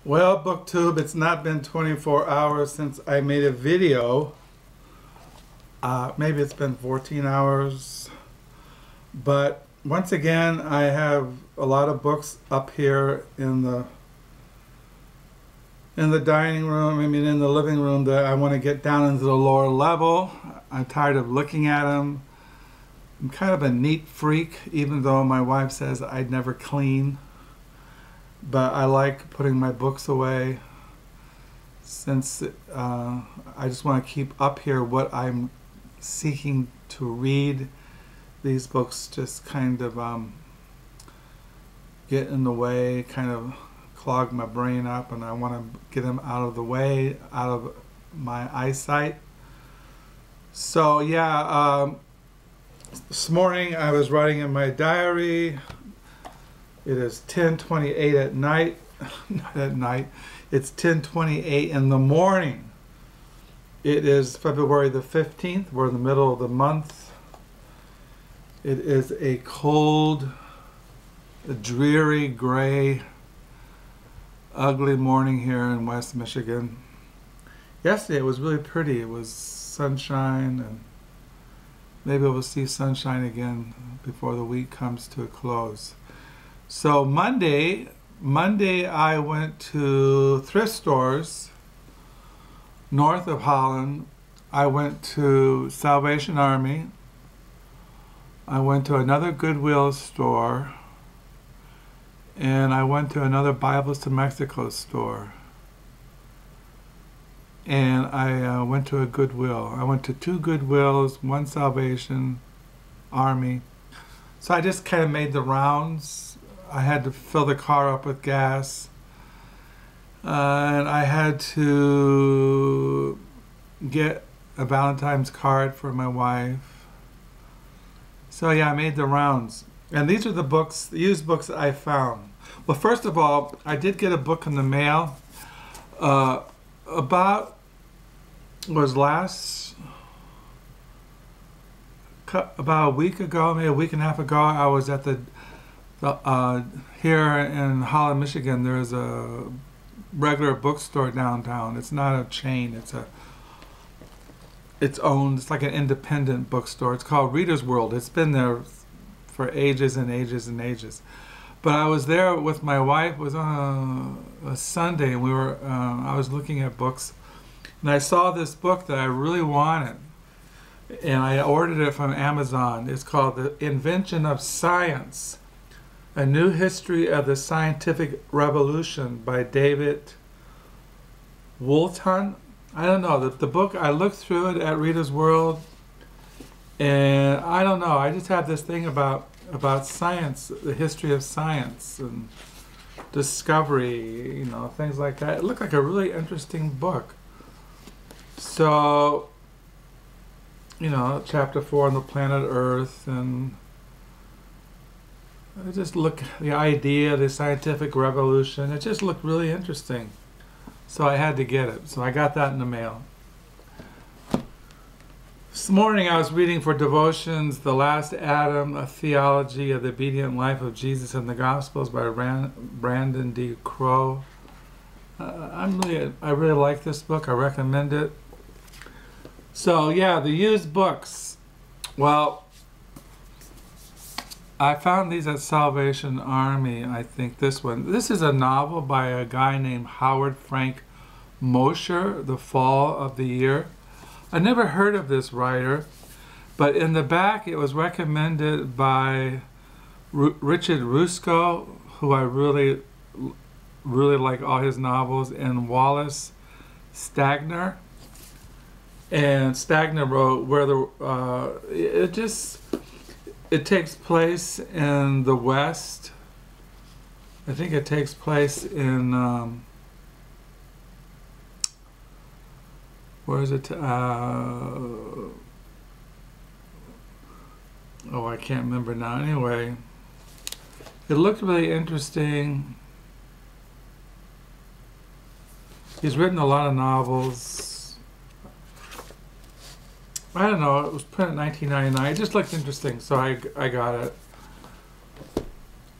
Well, BookTube, it's not been 24 hours since I made a video. Maybe it's been 14 hours. But once again, I have a lot of books up here in the dining room, in the living room, that I want to get down into the lower level. I'm tired of looking at them. I'm kind of a neat freak, even though my wife says I'd never clean. But I like putting my books away, since I just want to keep up here what I'm seeking to read. These books just kind of get in the way, kind of clog my brain up, and I want to get them out of the way, out of my eyesight. So yeah, this morning I was writing in my diary. It is 10:28 at night. Not at night. It's 10:28 in the morning. It is February the 15th. We're in the middle of the month. It is a cold, dreary, gray, ugly morning here in West Michigan. Yesterday it was really pretty. It was sunshine, and maybe we'll see sunshine again before the week comes to a close. So Monday I went to thrift stores north of Holland. I went to Salvation Army. I went to another Goodwill store. And I went to another Bibles to Mexico store. And I went to a Goodwill. I went to two Goodwills, one Salvation Army. So I just kind of made the rounds. I had to fill the car up with gas, and I had to get a Valentine's card for my wife. So yeah, I made the rounds. And these are the books, the used books that I found. Well, first of all, I did get a book in the mail about a week ago, maybe a week and a half ago. I was at here in Holland, Michigan. There's a regular bookstore downtown. It's not a chain. It's owned. It's like an independent bookstore. It's called Ritas World. It's been there for ages and ages and ages. But I was there with my wife. It was on a Sunday, and I was looking at books, and I saw this book that I really wanted, and I ordered it from Amazon. It's called The Invention of Science: A New History of the Scientific Revolution by David Woolton. I don't know. The book, I looked through it at Ritas World, and I don't know. I just have this thing about science, the history of science and discovery, things like that. It looked like a really interesting book. So, chapter 4 on the planet Earth, and I just look, the idea, the scientific revolution, it just looked really interesting. So I had to get it. So I got that in the mail. This morning I was reading for devotions The Last Adam, A Theology of the Obedient Life of Jesus in the Gospels by Brandon D. Crow. I really like this book. I recommend it. So yeah, the used books. Well, I found these at Salvation Army. I think this one. This is a novel by a guy named Howard Frank Mosher, The Fall of the Year. I never heard of this writer, but in the back it was recommended by Richard Rusko, who I really like all his novels, and Wallace Stagner. And Stagner wrote it takes place in the West. I think it takes place in where is it? Oh, I can't remember now. Anyway, it looked really interesting. He's written a lot of novels. I don't know, it was printed in 1999. It just looked interesting, so I got it.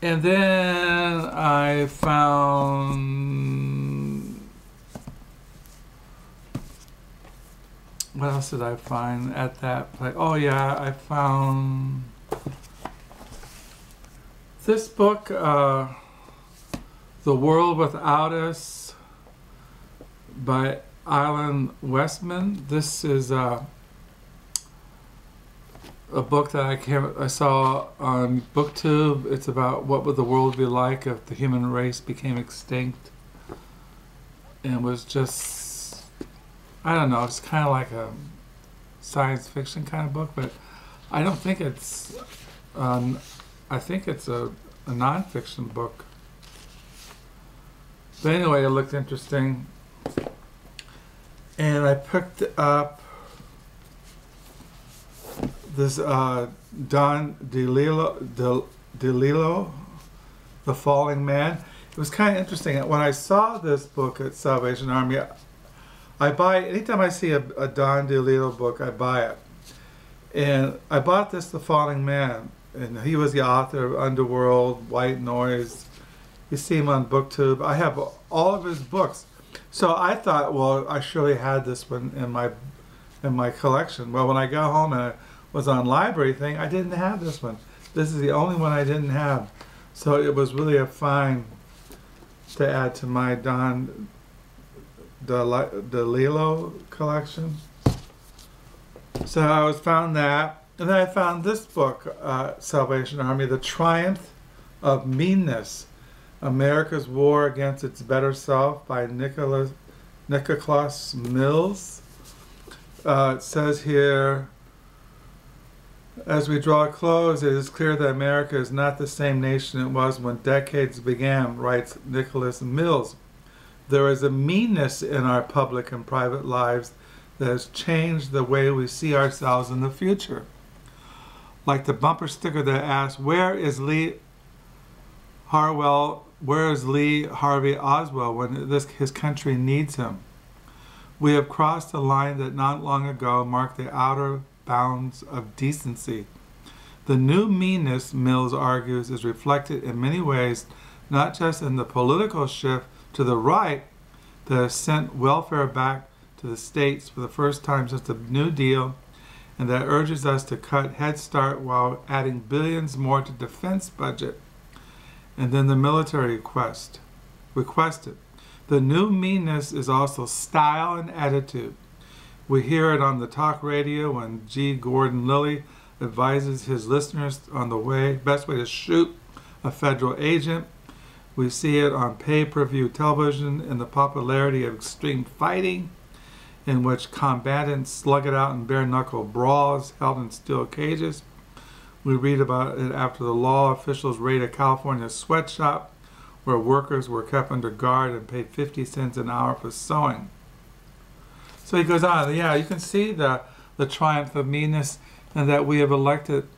And then I found what else did I find at that place? Oh yeah, I found this book, The World Without Us by Alan Weisman. This is a book that I saw on BookTube. It's about what would the world be like if the human race became extinct. And it was just, I don't know, it's kind of like a science fiction kind of book, but I don't think it's, I think it's a non-fiction book. But anyway, it looked interesting. And I picked up this Don DeLillo, The Falling Man. It was kind of interesting. When I saw this book at Salvation Army, I buy, anytime I see a Don DeLillo book, I buy it. And I bought this, The Falling Man, and he was the author of Underworld, White Noise. You see him on BookTube. I have all of his books. So I thought, well, I surely had this one in my collection. Well, when I got home and I was on library thing, I didn't have this one. This is the only one I didn't have. So it was really a find to add to my Don DeLillo collection. So I found that, and then I found this book, Salvation Army, The Triumph of Meanness, America's War Against Its Better Self by Nicolas Mills. It says here, as we draw a close, it is clear that America is not the same nation it was when decades began, writes Nicolas Mills. There is a meanness in our public and private lives that has changed the way we see ourselves in the future. Like the bumper sticker that asks, where is Lee Harvey Oswald when his country needs him? We have crossed a line that not long ago marked the outer bounds of decency. The new meanness, Mills argues, is reflected in many ways, not just in the political shift to the right that has sent welfare back to the states for the first time since the New Deal, and that urges us to cut Head Start while adding billions more to defense budget, and then the military requested. The new meanness is also style and attitude. We hear it on the talk radio when G. Gordon Liddy advises his listeners on the best way to shoot a federal agent. We see it on pay-per-view television in the popularity of extreme fighting, in which combatants slug it out in bare-knuckle brawls held in steel cages. We read about it after the law officials raided a California sweatshop where workers were kept under guard and paid 50 cents an hour for sewing. So he goes on, yeah, you can see the triumph of meanness, and that we have elected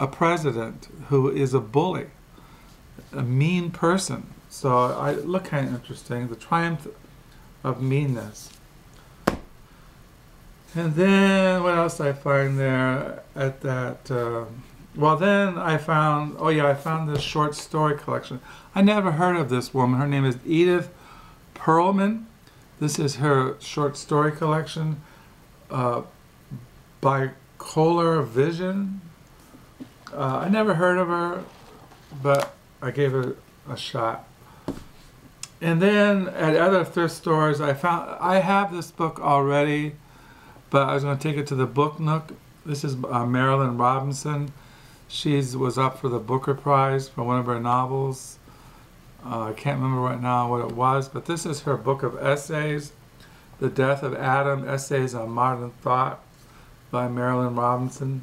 a president who is a bully, a mean person. So I look kind of interesting, the triumph of meanness. And then what else I find there at that? Well, then I found, oh yeah, I found this short story collection. I never heard of this woman. Her name is Edith Pearlman. This is her short story collection, Bipolar Vision. I never heard of her, but I gave it a shot. And then at other thrift stores, I have this book already, but I was going to take it to the Book Nook. This is Marilyn Robinson. She was up for the Booker Prize for one of her novels. I can't remember right now what it was, but this is her book of essays, The Death of Adam, Essays on Modern Thought by Marilyn Robinson.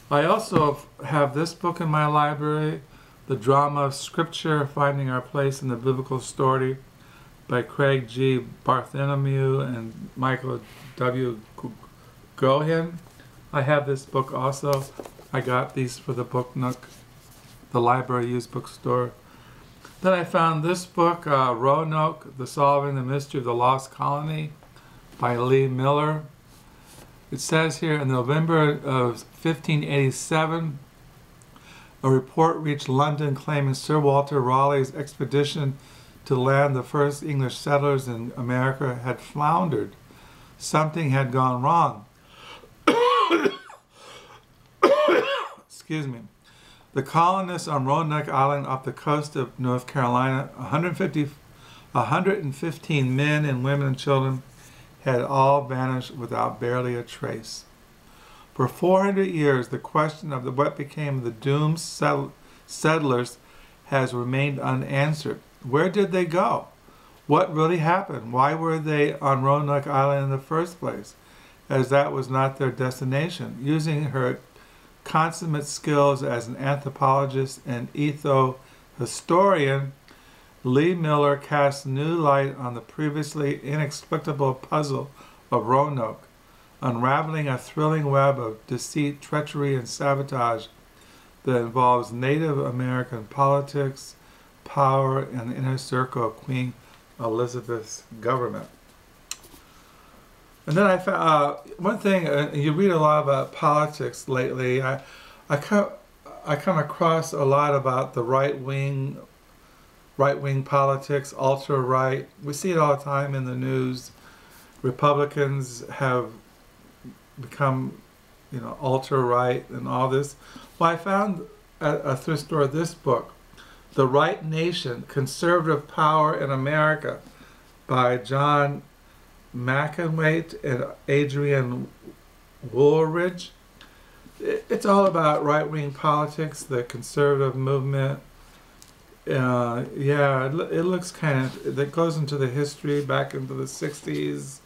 I also have this book in my library, The Drama of Scripture, Finding Our Place in the Biblical Story by Craig G. Bartholomew and Michael W. Goheen. I have this book also. I got these for the Book Nook, the library used bookstore. Then I found this book, Roanoke, Solving the Mystery of the Lost Colony by Lee Miller. It says here, in November of 1587, a report reached London claiming Sir Walter Raleigh's expedition to land the first English settlers in America had floundered. something had gone wrong. Excuse me. The colonists on Roanoke Island off the coast of North Carolina, 115 men and women and children, had all vanished without barely a trace. For 400 years, the question of what became of the doomed settlers has remained unanswered. Where did they go? What really happened? Why were they on Roanoke Island in the first place, as that was not their destination? Using her consummate skills as an anthropologist and ethno-historian, Lee Miller casts new light on the previously inexplicable puzzle of Roanoke, unraveling a thrilling web of deceit, treachery, and sabotage that involves Native American politics, power, and the inner circle of Queen Elizabeth's government. And then I found one thing. You read a lot about politics lately. I come across a lot about the right wing politics, ultra right. We see it all the time in the news. Republicans have become, ultra right and all this. Well, I found at a thrift store this book, "The Right Nation: Conservative Power in America," by John Micklethwait and Adrian Wooldrige. It's all about right-wing politics, the conservative movement. It looks it goes into the history back into the 60s,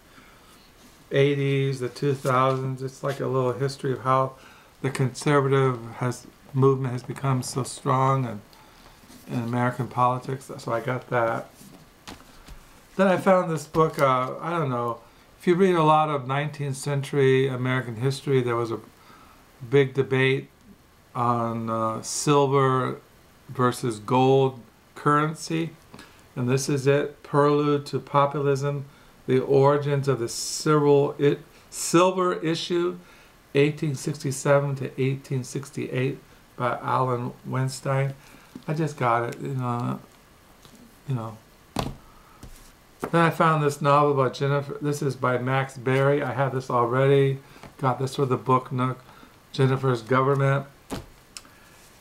80s, the 2000s. It's like a little history of how the conservative movement has become so strong in American politics. So I got that. Then I found this book, I don't know, if you read a lot of 19th century American history, there was a big debate on silver versus gold currency. And this is it, Prelude to Populism, The Origins of the Silver Issue, 1867 to 1868, by Alan Weinstein. I just got it, Then I found this novel by Jennifer. This is by Max Berry. I have this already. Got this for the book Nook, Jennifer's Government.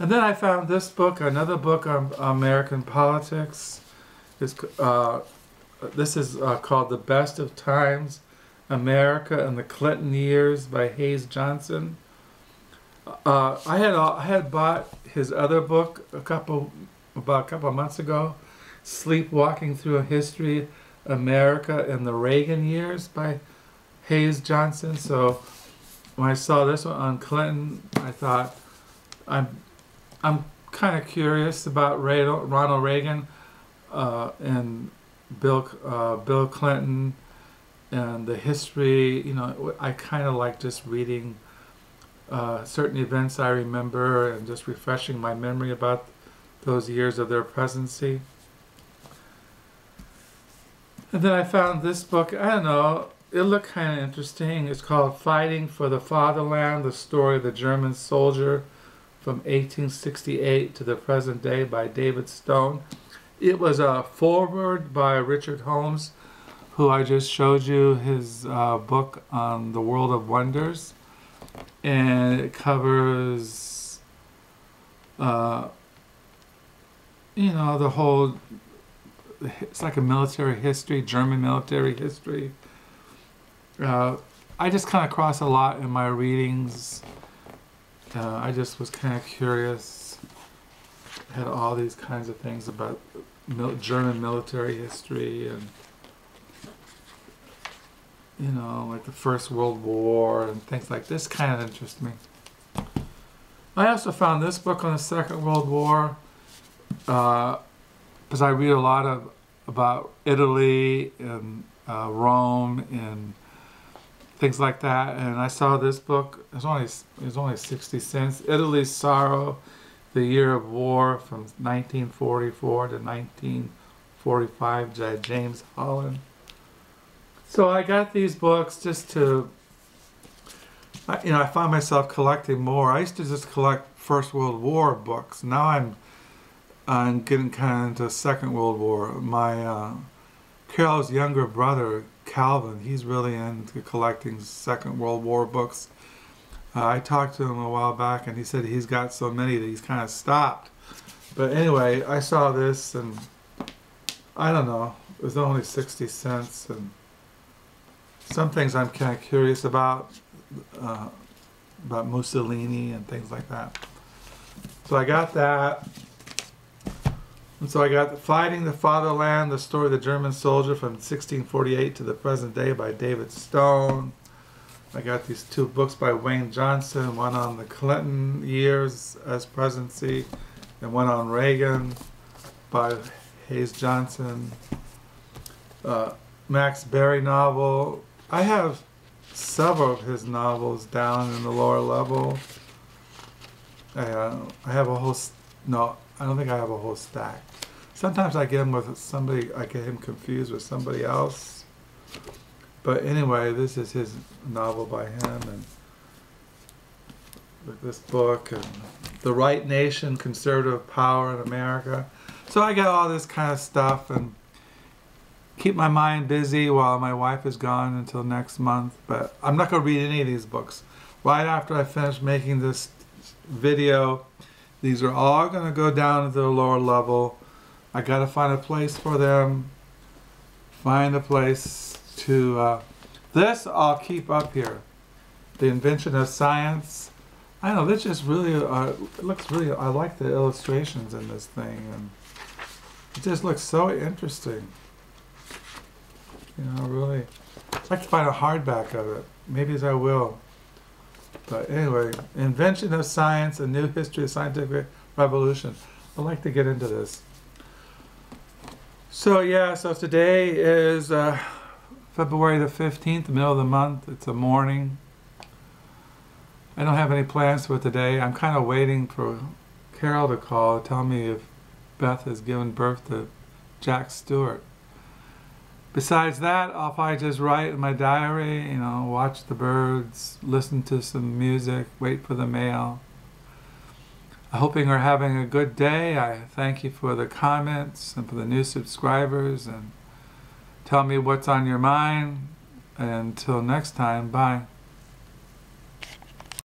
And then I found this book, another book on American politics. This is called The Best of Times, America and the Clinton Years by Haynes Johnson. I had bought his other book about a couple of months ago, Sleepwalking Through a History, America in the Reagan Years by Haynes Johnson. So when I saw this one on Clinton, I thought, I'm kind of curious about Ronald Reagan and Bill Clinton and the history. I kind of like just reading certain events I remember and just refreshing my memory about those years of their presidency. And then I found this book, I don't know, it looked kind of interesting. It's called Fighting for the Fatherland, the Story of the German Soldier from 1868 to the Present Day by David Stone. It was a foreword by Richard Holmes, who I just showed you his book on the World of Wonders. And it covers, the whole, it's like a military history, German military history. I just kind of cross a lot in my readings. I just was kind of curious. Had all these kinds of things about German military history and, like the First World War and things like this kind of interest me. I also found this book on the Second World War because I read a lot about Italy and Rome and things like that, and I saw this book. It was only 60 cents. Italy's Sorrow, the Year of War from 1944 to 1945 by James Holland. So I got these books just to, I find myself collecting more. I used to just collect First World War books. Now I'm getting kind of into Second World War. My Carol's younger brother, Calvin, he's really into collecting Second World War books. I talked to him a while back, and he said he's got so many that he's kind of stopped. But anyway, I saw this, and I don't know, it was only 60 cents, and some things I'm kind of curious about Mussolini and things like that. So I got that. And so I got Fighting the Fatherland, the story of the German soldier from 1648 to the present day by David Stone. I got these two books by Wayne Johnson, one on the Clinton years as presidency, and one on Reagan by Haynes Johnson. Max Berry novel. I have several of his novels down in the lower level. I have a whole, no, I don't think I have a whole stack. Sometimes I get him with somebody, I get him confused with somebody else. But anyway, this is his novel by him, and this book, and The Right Nation, Conservative Power in America. So I got all this kind of stuff, and keep my mind busy while my wife is gone until next month. But I'm not going to read any of these books. Right after I finish making this video, these are all going to go down to the lower level. I got to find a place for them. Find a place to... this I'll keep up here. The Invention of Science. I don't know, this just really... it looks really... I like the illustrations in this thing. And it just looks so interesting. You know, really. I'd like to find a hardback of it. Maybe I will. But anyway, Invention of Science, A New History of Scientific Revolution. I'd like to get into this. So yeah, so today is February the 15th, the middle of the month. It's a morning. I don't have any plans for today. I'm kind of waiting for Carol to call to tell me if Beth has given birth to Jack Stewart. Besides that, I'll probably just write in my diary, you know, watch the birds, listen to some music, wait for the mail. I'm hoping you're having a good day. I thank you for the comments and for the new subscribers, and tell me what's on your mind. And until next time, bye.